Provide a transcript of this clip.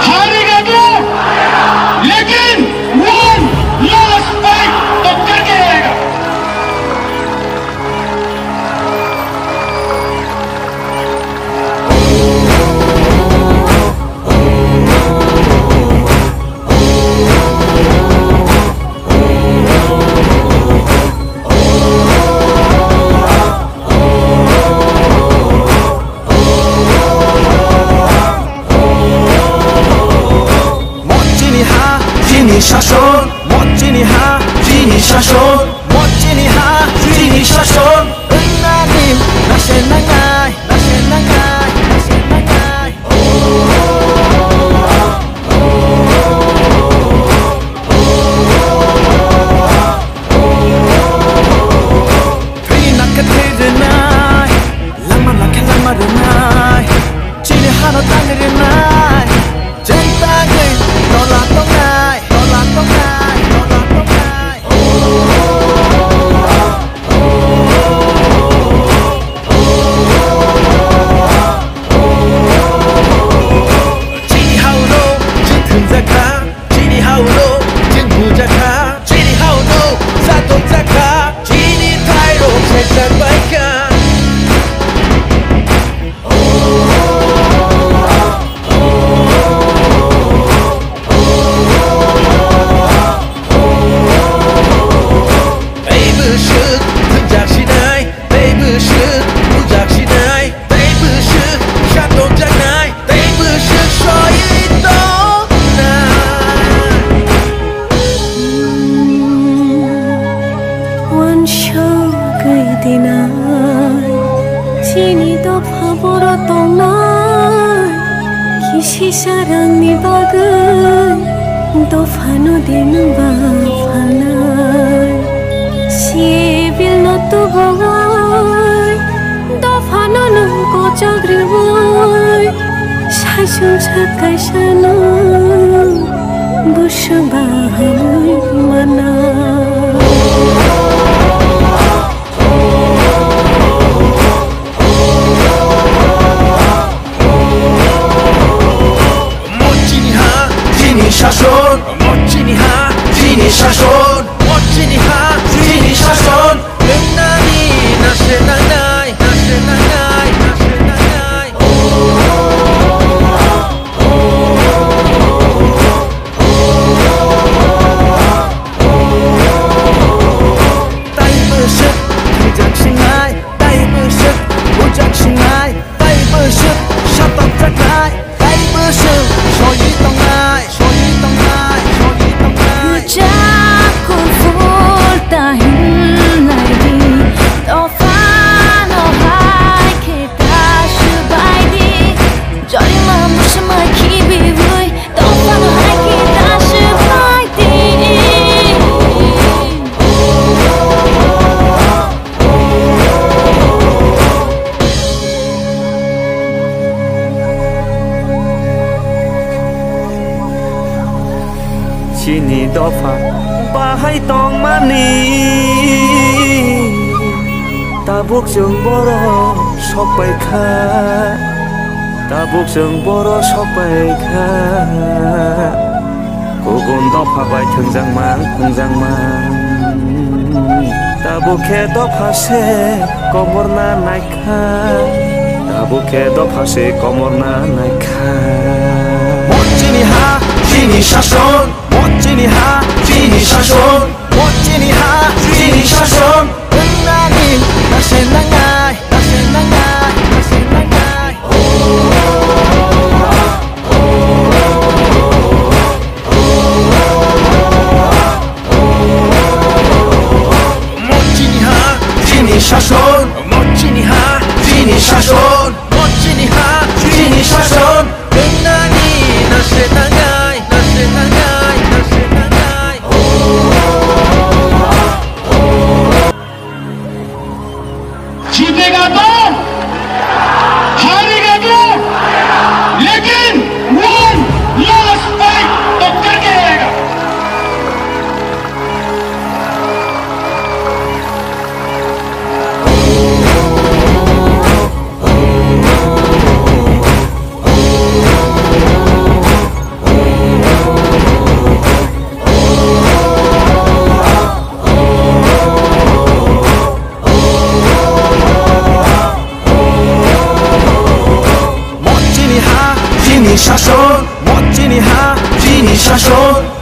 हारेगा तो लेकिन वन लास्ट फाइट तो करके रहेगा। শাসন 멋진 이하 진이 শাসন 멋진 이하 진이 শাসন 은나님 나세 나가이 나세 나가이 나세 나가이 괜히 낙하들으나이 랑말랑해 랑말으나이 진이 하나 달리르나이 젠땅을 놀랐던나이 Sini dofha boro tongnai kisi sarangni bagai dofha nodin bafalai sibil no tu bagai dofha no nung ko jagribai sasun sakai sanu busbahamui mana শাসন 멋진 이하 진이 শাসন 멋진 이하 진이 শাসন 은나니 나세 나가이 나세 나가이 나세 나가이 따이버식 부작신나이 따이버식 부작신나이 따이버식 샷업작나이 따이버식 소이동나이 Sini dofa bahai tong mani tabuk jeng boro sok baikha tabuk jeng boro sok baikha gugun dofa bai thungjangman tabukhe dofa se komorna naikha tabukhe dofa se komorna naikha 멋진 이하 진이 শাসন 멋진 이하 진이 শাসন 멋진 이하 진이 শাসন 은나님 나세 나가이 나세 나가이 나세 나가이 멋진 이하 진이 শাসন 멋진 이하 진이 শাসন 멋진 이하 진이 শাসন 은나니 나세 나가이 나세 나가이 나세 나가이 শাসন।